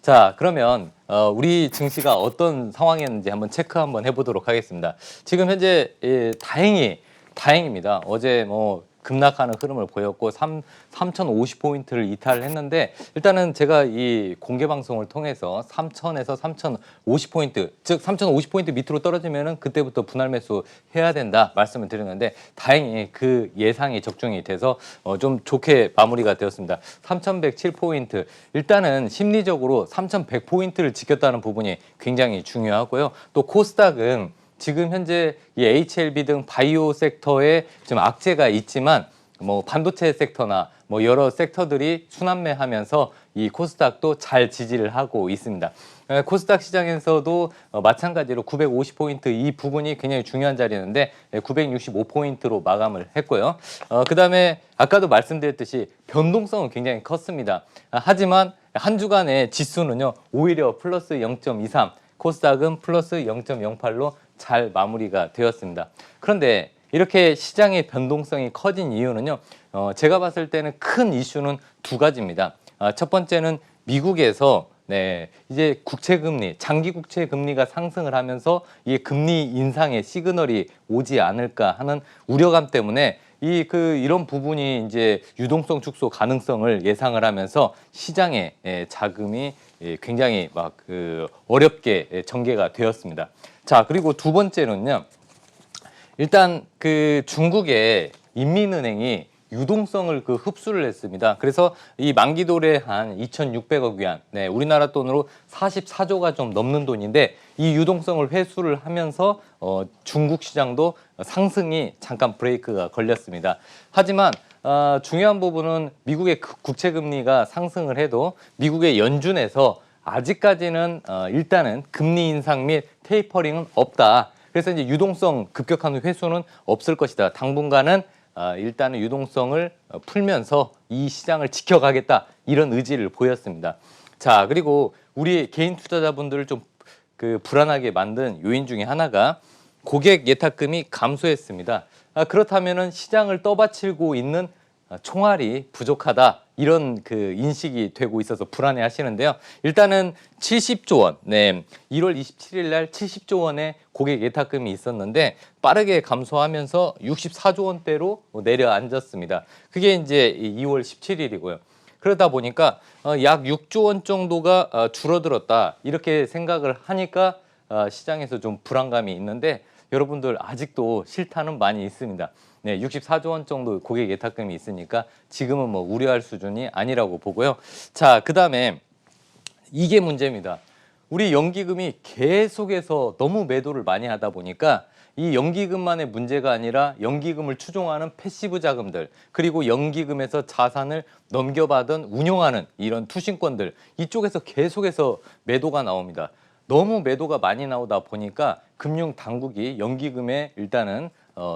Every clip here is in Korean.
자, 그러면 우리 증시가 어떤 상황이었는지 한번 체크 한번 해보도록 하겠습니다. 지금 현재 다행입니다. 어제 뭐 급락하는 흐름을 보였고 3,050포인트를 이탈했는데 일단은 제가 이 공개 방송을 통해서 3,000에서 3,050포인트, 즉 3,050포인트 밑으로 떨어지면은 그때부터 분할 매수 해야 된다 말씀을 드렸는데 다행히 그 예상이 적중이 돼서 좀 좋게 마무리가 되었습니다. 3,107포인트. 일단은 심리적으로 3,100포인트를 지켰다는 부분이 굉장히 중요하고요. 또 코스닥은 지금 현재 이 HLB 등 바이오 섹터에 좀 악재가 있지만 뭐 반도체 섹터나 뭐 여러 섹터들이 순환매하면서 이 코스닥도 잘 지지를 하고 있습니다. 코스닥 시장에서도 마찬가지로 950포인트 이 부분이 굉장히 중요한 자리였는데 965포인트로 마감을 했고요. 그다음에 아까도 말씀드렸듯이 변동성은 굉장히 컸습니다. 하지만 한 주간의 지수는요 오히려 플러스 0.23, 코스닥은 플러스 0.08로 잘 마무리가 되었습니다. 그런데 이렇게 시장의 변동성이 커진 이유는요. 제가 봤을 때는 큰 이슈는 두 가지입니다. 첫 번째는 미국에서 이제 국채금리, 장기 국채금리가 상승을 하면서 이게 금리 인상의 시그널이 오지 않을까 하는 우려감 때문에 이런 부분이 이제 유동성 축소 가능성을 예상을 하면서 시장의 자금이 굉장히 어렵게 전개가 되었습니다. 자, 그리고 두 번째는요. 일단 중국의 인민은행이 유동성을 흡수를 했습니다. 그래서 이 만기 도래한 2,600억 위안, 우리나라 돈으로 44조가 좀 넘는 돈인데 이 유동성을 회수를 하면서 중국 시장도 상승이 잠깐 브레이크가 걸렸습니다. 하지만 중요한 부분은 미국의 국채 금리가 상승을 해도 미국의 연준에서 아직까지는 일단은 금리 인상 및 테이퍼링은 없다. 그래서 이제 유동성 급격한 회수는 없을 것이다. 당분간은 일단은 유동성을 풀면서 이 시장을 지켜가겠다. 이런 의지를 보였습니다. 자, 그리고 우리 개인 투자자분들을 좀 불안하게 만든 요인 중에 하나가 고객 예탁금이 감소했습니다. 그렇다면은 시장을 떠받치고 있는 총알이 부족하다. 이런 인식이 되고 있어서 불안해 하시는데요. 일단은 70조 원, 1월 27일 날 70조 원의 고객 예탁금이 있었는데 빠르게 감소하면서 64조 원대로 내려앉았습니다. 그게 이제 2월 17일이고요. 그러다 보니까 약 6조 원 정도가 줄어들었다. 이렇게 생각을 하니까 시장에서 좀 불안감이 있는데 여러분들 아직도 실타는 많이 있습니다. 64조 원 정도 고객 예탁금이 있으니까 지금은 뭐 우려할 수준이 아니라고 보고요. 자, 그다음에 이게 문제입니다. 우리 연기금이 계속해서 너무 매도를 많이 하다 보니까 이 연기금만의 문제가 아니라 연기금을 추종하는 패시브 자금들 그리고 연기금에서 자산을 넘겨받은 운용하는 이런 투신권들 이쪽에서 계속해서 매도가 나옵니다. 너무 매도가 많이 나오다 보니까 금융 당국이 연기금에 일단은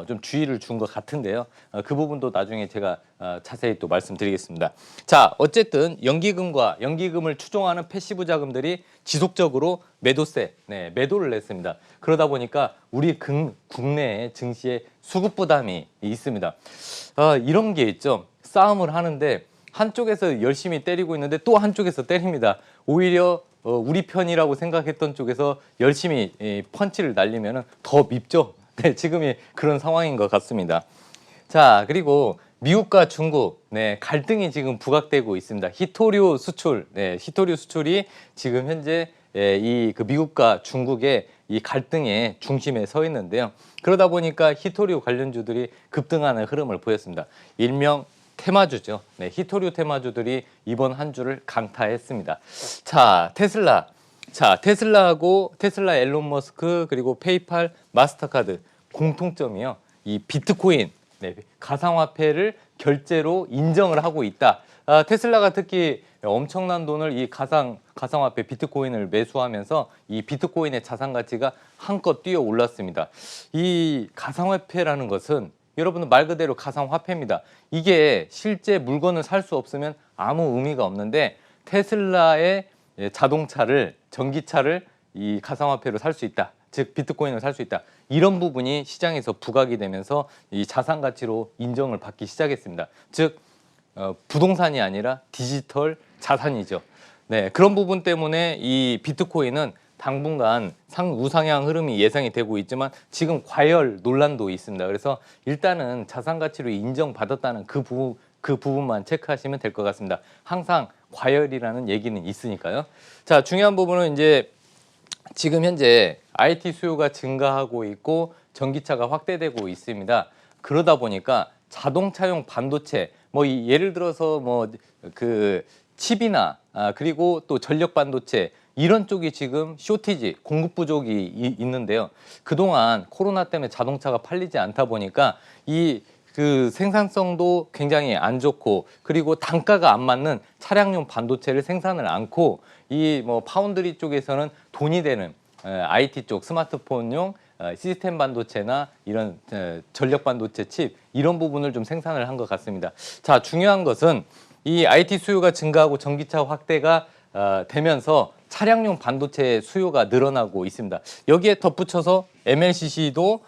좀 주의를 준 것 같은데요. 그 부분도 나중에 제가 자세히 또 말씀드리겠습니다. 자, 어쨌든 연기금과 연기금을 추종하는 패시브 자금들이 지속적으로 매도를 냈습니다. 그러다 보니까 우리 국내 증시에 수급 부담이 있습니다. 이런 게 있죠. 싸움을 하는데 한쪽에서 열심히 때리고 있는데 또 한쪽에서 때립니다. 오히려 우리 편이라고 생각했던 쪽에서 열심히 펀치를 날리면 더 밉죠. 지금이 그런 상황인 것 같습니다. 자, 그리고 미국과 중국, 갈등이 지금 부각되고 있습니다. 히토류 수출이 지금 현재 미국과 중국의 이 갈등의 중심에 서 있는데요. 그러다 보니까 히토류 관련주들이 급등하는 흐름을 보였습니다. 일명 테마주죠. 히토류 테마주들이 이번 한 주를 강타했습니다. 자, 테슬라하고 테슬라 앨런 머스크 그리고 페이팔 마스터카드 공통점이요. 이 비트코인 가상화폐를 결제로 인정을 하고 있다. 테슬라가 특히 엄청난 돈을 이 가상화폐 비트코인을 매수하면서 이 비트코인의 자산 가치가 한껏 뛰어 올랐습니다. 이 가상화폐라는 것은 여러분들 말 그대로 가상화폐입니다. 이게 실제 물건을 살 수 없으면 아무 의미가 없는데 테슬라의 전기차를 이 가상화폐로 살 수 있다. 즉 비트코인을 살 수 있다. 이런 부분이 시장에서 부각이 되면서 이 자산 가치로 인정을 받기 시작했습니다. 즉 부동산이 아니라 디지털 자산이죠. 네, 그런 부분 때문에 이 비트코인은 당분간 우상향 흐름이 예상이 되고 있지만 지금 과열 논란도 있습니다. 그래서 일단은 자산 가치로 인정받았다는 그 부분만 체크하시면 될 것 같습니다. 항상 과열이라는 얘기는 있으니까요. 자, 중요한 부분은 이제 지금 현재 IT 수요가 증가하고 있고 전기차가 확대되고 있습니다. 그러다 보니까 자동차용 반도체 예를 들어서 그 칩이나 그리고 또 전력 반도체 이런 쪽이 지금 쇼티지 공급 부족이 있는데요. 그동안 코로나 때문에 자동차가 팔리지 않다 보니까 이 그 생산성도 굉장히 안 좋고 그리고 단가가 안 맞는 차량용 반도체를 생산을 않고 이 파운드리 쪽에서는 돈이 되는 IT 쪽 스마트폰용 시스템 반도체나 이런 전력 반도체 칩 이런 부분을 좀 생산을 한 것 같습니다. 자, 중요한 것은 이 IT 수요가 증가하고 전기차 확대가 되면서 차량용 반도체 수요가 늘어나고 있습니다. 여기에 덧붙여서 MLCC도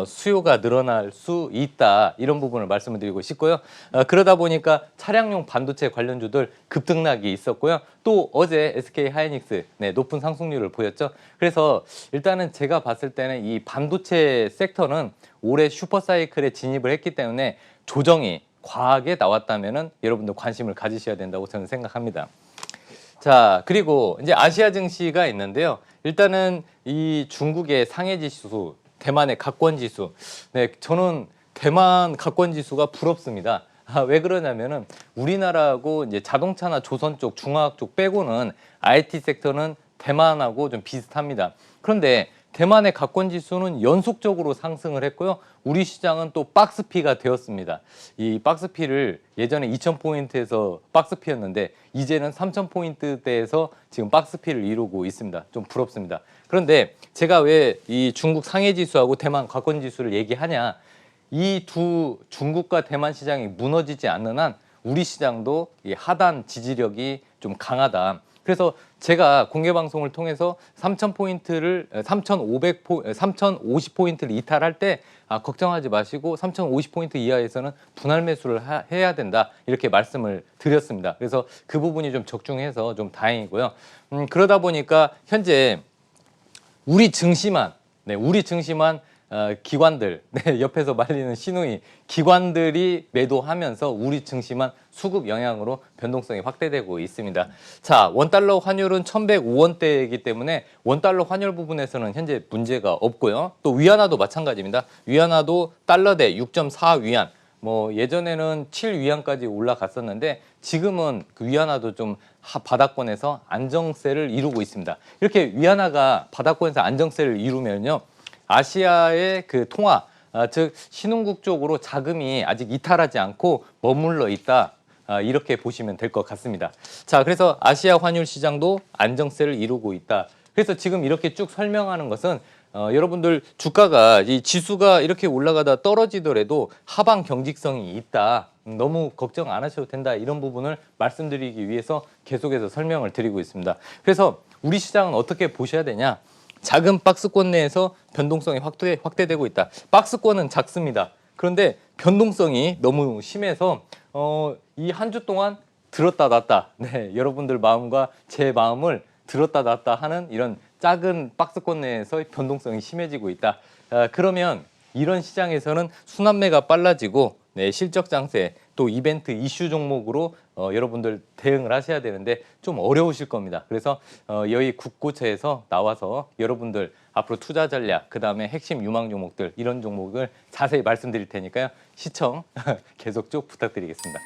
수요가 늘어날 수 있다 이런 부분을 말씀을 드리고 싶고요. 그러다 보니까 차량용 반도체 관련주들 급등락이 있었고요. 또 어제 SK 하이닉스 높은 상승률을 보였죠. 그래서 일단은 제가 봤을 때는 이 반도체 섹터는 올해 슈퍼사이클에 진입을 했기 때문에 조정이 과하게 나왔다면은 여러분들 관심을 가지셔야 된다고 저는 생각합니다. 자, 그리고 이제 아시아 증시가 있는데요. 일단은 이 중국의 상해 지수, 대만의 각권 지수. 네, 저는 대만 각권 지수가 부럽습니다. 왜 그러냐면은 우리나라하고 이제 자동차나 조선 쪽, 중화학 쪽 빼고는 IT 섹터는 대만하고 좀 비슷합니다. 그런데 대만의 각권 지수는 연속적으로 상승을 했고요. 우리 시장은 또 박스피가 되었습니다. 이 박스피를 예전에 2,000포인트에서 박스피였는데 이제는 3,000포인트대에서 지금 박스피를 이루고 있습니다. 좀 부럽습니다. 그런데 제가 왜 이 중국 상해 지수하고 대만 각권 지수를 얘기하냐? 이 두 중국과 대만 시장이 무너지지 않는 한 우리 시장도 이 하단 지지력이 좀 강하다. 그래서 제가 공개 방송을 통해서 3,000포인트를 3,50포인트를 이탈할 때 걱정하지 마시고 3,050포인트 이하에서는 분할 매수를 해야 된다. 이렇게 말씀을 드렸습니다. 그래서 그 부분이 좀 적중해서 좀 다행이고요. 그러다 보니까 현재 우리 증시만 기관들, 옆에서 말리는 시누이 기관들이 매도하면서 우리 증시만 수급 영향으로 변동성이 확대되고 있습니다. 자, 원달러 환율은 1,105원대이기 때문에 원달러 환율 부분에서는 현재 문제가 없고요. 또 위안화도 마찬가지입니다. 위안화도 달러 대 6.4위안. 예전에는 7위안까지 올라갔었는데 지금은 그 위안화도 좀 바닥권에서 안정세를 이루고 있습니다. 이렇게 위안화가 바닥권에서 안정세를 이루면요. 아시아의 그 통화, 즉 신흥국 쪽으로 자금이 아직 이탈하지 않고 머물러 있다. 이렇게 보시면 될 것 같습니다. 자, 그래서 아시아 환율 시장도 안정세를 이루고 있다. 그래서 지금 이렇게 쭉 설명하는 것은 여러분들 주가가 이 지수가 이렇게 올라가다 떨어지더라도 하방 경직성이 있다. 너무 걱정 안 하셔도 된다. 이런 부분을 말씀드리기 위해서 계속해서 설명을 드리고 있습니다. 그래서 우리 시장은 어떻게 보셔야 되냐? 작은 박스권 내에서 변동성이 확대되고 있다. 박스권은 작습니다. 그런데 변동성이 너무 심해서 이 한 주 동안 들었다 놨다. 네, 여러분들 마음과 제 마음을 들었다 놨다 하는 이런 작은 박스권 내에서 변동성이 심해지고 있다. 그러면 이런 시장에서는 순환매가 빨라지고 실적 장세 또 이벤트 이슈 종목으로 여러분들 대응을 하셔야 되는데 좀 어려우실 겁니다. 그래서 여기 국고처에서 나와서 여러분들 앞으로 투자 전략, 그다음에 핵심 유망 종목들 이런 종목을 자세히 말씀드릴 테니까요. 시청 계속 쭉 부탁드리겠습니다.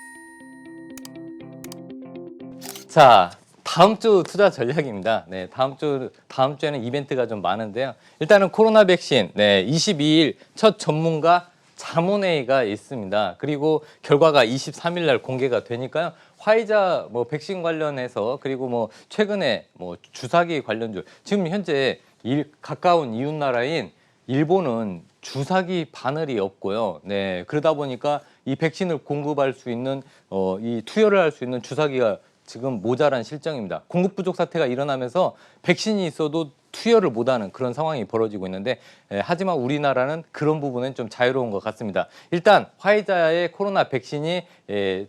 자, 다음 주 투자 전략입니다. 네, 다음 주에는 이벤트가 좀 많은데요. 일단은 코로나 백신, 22일 첫 전문가 자문회의가 있습니다. 그리고 결과가 23일 날 공개가 되니까요. 화이자 백신 관련해서 그리고 최근에 주사기 관련주 지금 현재 가까운 이웃 나라인 일본은 주사기 바늘이 없고요. 네, 그러다 보니까 이 백신을 공급할 수 있는 이 투여를 할 수 있는 주사기가 지금 모자란 실정입니다. 공급 부족 사태가 일어나면서 백신이 있어도 투여를 못하는 그런 상황이 벌어지고 있는데 하지만 우리나라는 그런 부분은 좀 자유로운 것 같습니다. 일단 화이자의 코로나 백신이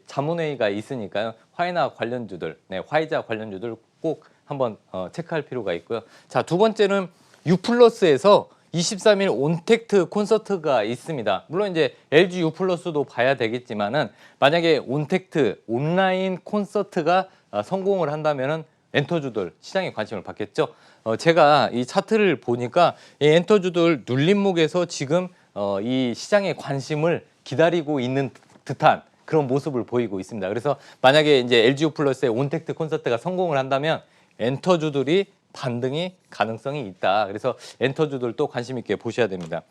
자문회의가 있으니까요. 화이자 관련주들 꼭 한번 체크할 필요가 있고요. 자, 두 번째는 U+에서 23일 온택트 콘서트가 있습니다. 물론 이제 LG U+도 봐야 되겠지만은 만약에 온택트 온라인 콘서트가 성공을 한다면은 엔터주들 시장에 관심을 받겠죠. 제가 이 차트를 보니까 이 엔터주들 눌림목에서 지금 이 시장의 관심을 기다리고 있는 듯한 그런 모습을 보이고 있습니다. 그래서 만약에 이제 LG U+의 온택트 콘서트가 성공을 한다면 엔터주들이 반등이 가능성이 있다. 그래서 엔터주들도 관심 있게 보셔야 됩니다.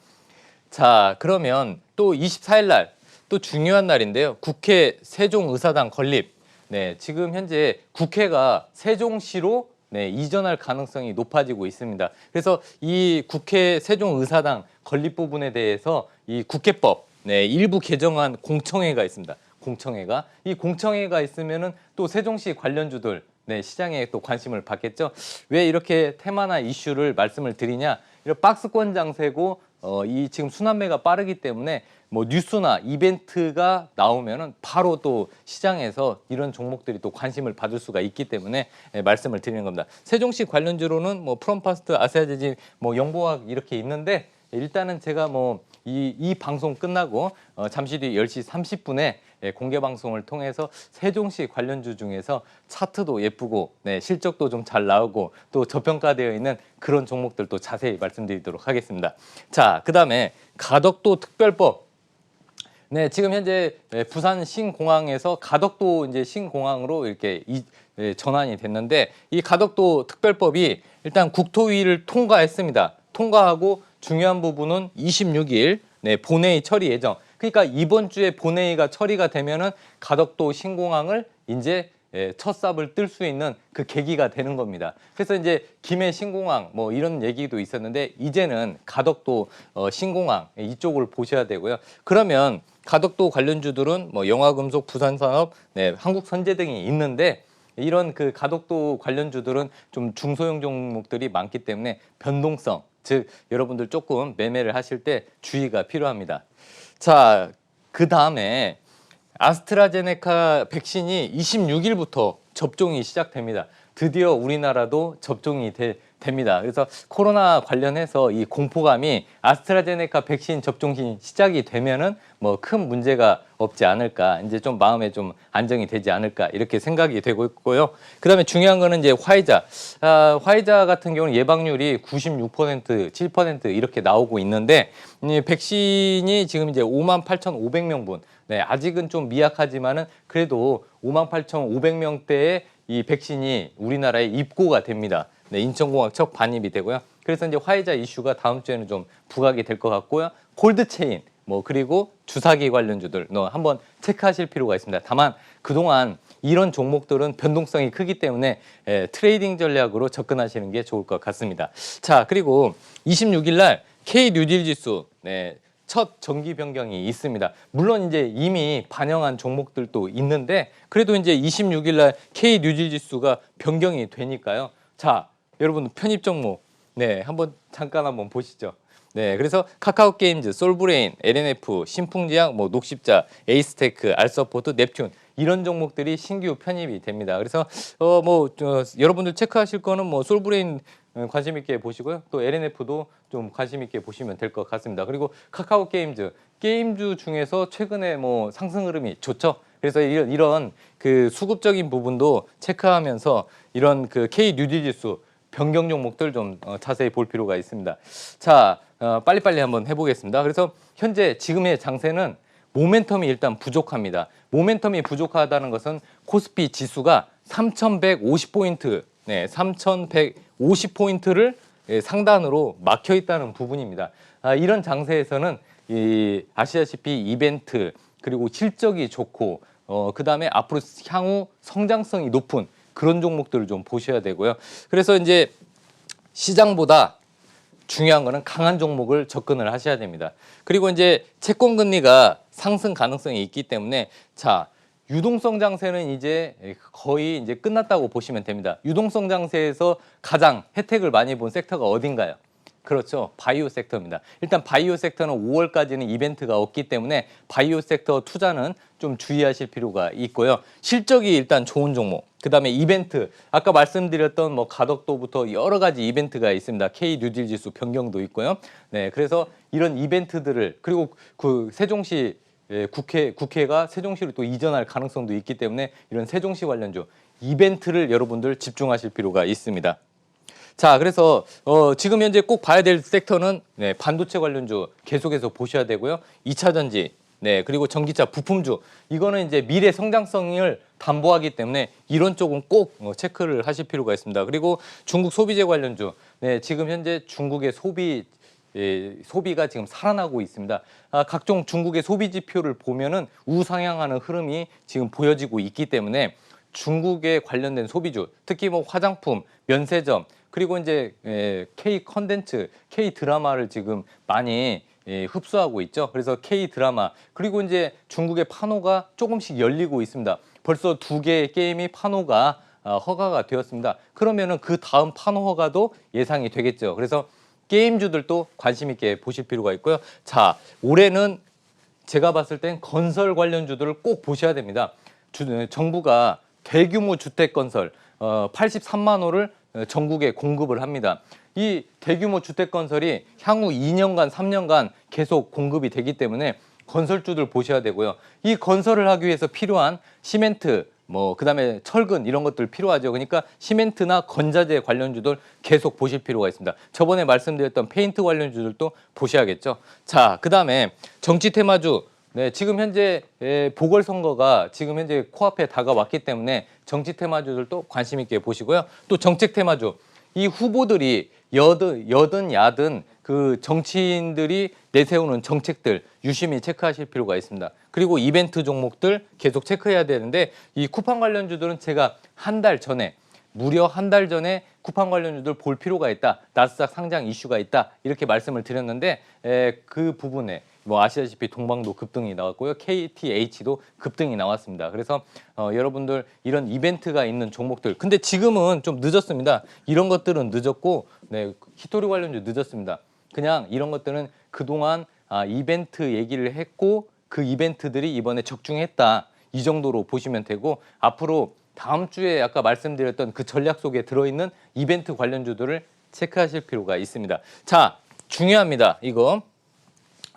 자, 그러면 또 24일 날 또 중요한 날인데요. 국회 세종의사당 건립. 네, 지금 현재 국회가 세종시로 이전할 가능성이 높아지고 있습니다. 그래서 이 국회 세종의사당 건립 부분에 대해서 이 국회법 일부 개정안 공청회가 있습니다. 공청회가 이 공청회가 있으면은 또 세종시 관련주들 시장에 또 관심을 받겠죠. 왜 이렇게 테마나 이슈를 말씀을 드리냐? 이런 박스권 장세고 이 지금 순환매가 빠르기 때문에 뭐 뉴스나 이벤트가 나오면은 바로 또 시장에서 이런 종목들이 또 관심을 받을 수가 있기 때문에 말씀을 드리는 겁니다. 세종시 관련주로는 뭐 프롬파스트, 아세아제지, 뭐 영보학 이렇게 있는데 일단은 제가 뭐 이 방송 끝나고 잠시 뒤 10시 30분에 공개 방송을 통해서 세종시 관련주 중에서 차트도 예쁘고 실적도 좀 잘 나오고 또 저평가되어 있는 그런 종목들도 자세히 말씀드리도록 하겠습니다. 자, 그다음에 가덕도 특별법. 네, 지금 현재 부산 신공항에서 가덕도 이제 신공항으로 이렇게 전환이 됐는데 이 가덕도 특별법이 일단 국토위를 통과했습니다. 통과하고 중요한 부분은 26일 본회의 처리 예정. 그러니까 이번 주에 본회의가 처리가 되면은 가덕도 신공항을 이제 첫 삽을 뜰 수 있는 그 계기가 되는 겁니다. 그래서 이제 김해 신공항 뭐 이런 얘기도 있었는데 이제는 가덕도 신공항 이쪽을 보셔야 되고요. 그러면 가덕도 관련주들은 뭐 영화금속, 부산산업, 한국선제 등이 있는데 이런 그 가덕도 관련주들은 좀 중소형 종목들이 많기 때문에 변동성, 즉 여러분들 조금 매매를 하실 때 주의가 필요합니다. 자, 그 다음에 아스트라제네카 백신이 26일부터 접종이 시작됩니다. 드디어 우리나라도 접종이 됩니다. 그래서 코로나 관련해서 이 공포감이 아스트라제네카 백신 접종이 시작이 되면은 뭐 큰 문제가 없지 않을까, 이제 좀 마음에 좀 안정이 되지 않을까 이렇게 생각이 되고 있고요. 그다음에 중요한 거는 이제 화이자. 화이자 같은 경우는 예방률이 96%, 7% 이렇게 나오고 있는데 이 백신이 지금 이제 58,500명분. 아직은 좀 미약하지만은 그래도 58,500명대의 이 백신이 우리나라에 입고가 됩니다. 인천공항 첫 반입이 되고요. 그래서 이제 화이자 이슈가 다음 주에는 좀 부각이 될 것 같고요. 콜드체인 뭐 그리고 주사기 관련주들 한번 체크하실 필요가 있습니다. 다만 그동안 이런 종목들은 변동성이 크기 때문에 트레이딩 전략으로 접근하시는 게 좋을 것 같습니다. 자, 그리고 26일 날 K 뉴딜 지수 첫 정기 변경이 있습니다. 물론 이제 이미 반영한 종목들도 있는데 그래도 이제 26일 날 K 뉴딜 지수가 변경이 되니까요. 자, 여러분 편입 종목 한번 잠깐 한번 보시죠. 그래서 카카오게임즈, 솔브레인, LNF, 신풍지약, 뭐 녹십자, 에이스테크, 알서포트, 넵튠 이런 종목들이 신규 편입이 됩니다. 그래서 여러분들 체크하실 거는 뭐 솔브레인 관심 있게 보시고요. 또 LNF도 좀 관심 있게 보시면 될 것 같습니다. 그리고 카카오게임즈, 게임주 중에서 최근에 뭐 상승 흐름이 좋죠. 그래서 이런 그 수급적인 부분도 체크하면서 이런 그 K 뉴딜 지수 변경 종목들 좀 자세히 볼 필요가 있습니다. 자, 빨리빨리 한번 해보겠습니다. 그래서 현재 지금의 장세는 모멘텀이 일단 부족합니다. 모멘텀이 부족하다는 것은 코스피 지수가 3,150포인트, 3,150포인트를 상단으로 막혀 있다는 부분입니다. 이런 장세에서는 아시다시피 이벤트 그리고 실적이 좋고 그다음에 앞으로 향후 성장성이 높은 그런 종목들을 좀 보셔야 되고요. 그래서 이제 시장보다 중요한 거는 강한 종목을 접근을 하셔야 됩니다. 그리고 이제 채권 금리가 상승 가능성이 있기 때문에 자, 유동성 장세는 이제 거의 이제 끝났다고 보시면 됩니다. 유동성 장세에서 가장 혜택을 많이 본 섹터가 어딘가요? 그렇죠. 바이오 섹터입니다. 일단 바이오 섹터는 5월까지는 이벤트가 없기 때문에 바이오 섹터 투자는 좀 주의하실 필요가 있고요. 실적이 일단 좋은 종목. 그다음에 이벤트. 아까 말씀드렸던 뭐 가덕도부터 여러 가지 이벤트가 있습니다. K 뉴딜 지수 변경도 있고요. 네, 그래서 이런 이벤트들을 그리고 그 세종시 국회가 세종시로 또 이전할 가능성도 있기 때문에 이런 세종시 관련주 이벤트를 여러분들 집중하실 필요가 있습니다. 자, 그래서 지금 현재 꼭 봐야 될 섹터는 네, 반도체 관련주 계속해서 보셔야 되고요. 2차 전지, 네, 그리고 전기차 부품주. 이거는 이제 미래 성장성을 담보하기 때문에 이런 쪽은 꼭 체크를 하실 필요가 있습니다. 그리고 중국 소비재 관련주. 네, 지금 현재 중국의 소비가 지금 살아나고 있습니다. 각종 중국의 소비 지표를 보면은 우상향하는 흐름이 지금 보여지고 있기 때문에 중국에 관련된 소비주, 특히 뭐 화장품, 면세점, 그리고 이제 K 컨텐츠, K 드라마를 지금 많이 흡수하고 있죠. 그래서 K 드라마 그리고 이제 중국의 판호가 조금씩 열리고 있습니다. 벌써 2개의 게임이 판호가 허가가 되었습니다. 그러면은 그 다음 판호 허가도 예상이 되겠죠. 그래서 게임주들도 관심 있게 보실 필요가 있고요. 자, 올해는 제가 봤을 땐 건설 관련주들을 꼭 보셔야 됩니다. 정부가 대규모 주택 건설 83만 호를 전국에 공급을 합니다. 이 대규모 주택 건설이 향후 2년간, 3년간 계속 공급이 되기 때문에 건설주들 보셔야 되고요. 이 건설을 하기 위해서 필요한 시멘트, 그다음에 철근 이런 것들 필요하죠. 그러니까 시멘트나 건자재 관련주들 계속 보실 필요가 있습니다. 저번에 말씀드렸던 페인트 관련주들도 보셔야겠죠. 자, 그다음에 정치 테마주. 네, 지금 현재 보궐선거가 지금 현재 코앞에 다가왔기 때문에 정치 테마주들도 관심 있게 보시고요. 또 정책 테마주. 이 후보들이 여든 야든 그 정치인들이 내세우는 정책들 유심히 체크하실 필요가 있습니다. 그리고 이벤트 종목들 계속 체크해야 되는데 이 쿠팡 관련주들은 제가 무려 한 달 전에 쿠팡 관련주들 볼 필요가 있다. 나스닥 상장 이슈가 있다. 이렇게 말씀을 드렸는데 그 부분에 아시다시피 동방도 급등이 나왔고요. KTH도 급등이 나왔습니다. 그래서 여러분들 이런 이벤트가 있는 종목들. 근데 지금은 좀 늦었습니다. 이런 것들은 늦었고 네, 히토리 관련주 늦었습니다. 그냥 이런 것들은 그동안 이벤트 얘기를 했고 그 이벤트들이 이번에 적중했다. 이 정도로 보시면 되고 앞으로 다음 주에 아까 말씀드렸던 그 전략 속에 들어있는 이벤트 관련주들을 체크하실 필요가 있습니다. 자, 중요합니다. 이거.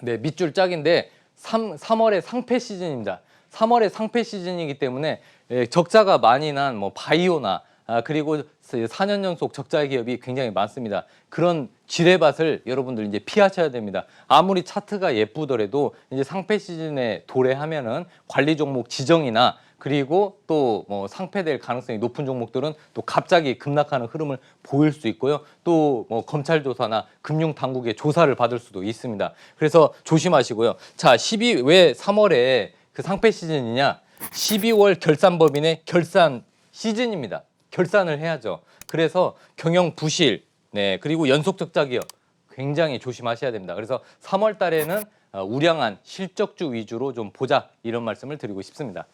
네, 밑줄 짝인데 3월에 상패 시즌입니다. 3월에 상패 시즌이기 때문에 적자가 많이 난 바이오나 그리고 4년 연속 적자 기업이 굉장히 많습니다. 그런 지뢰밭을 여러분들 이제 피하셔야 됩니다. 아무리 차트가 예쁘더라도 이제 상패 시즌에 도래하면은 관리 종목 지정이나 그리고 또 상패될 가능성이 높은 종목들은 또 갑자기 급락하는 흐름을 보일 수 있고요. 또 검찰 조사나 금융 당국의 조사를 받을 수도 있습니다. 그래서 조심하시고요. 자, 왜 3월에 그 상패 시즌이냐? 12월 결산법인의 결산 시즌입니다. 결산을 해야죠. 그래서 경영 부실, 네, 그리고 연속 적자 기업 굉장히 조심하셔야 됩니다. 그래서 3월 달에는 우량한 실적주 위주로 좀 보자 이런 말씀을 드리고 싶습니다.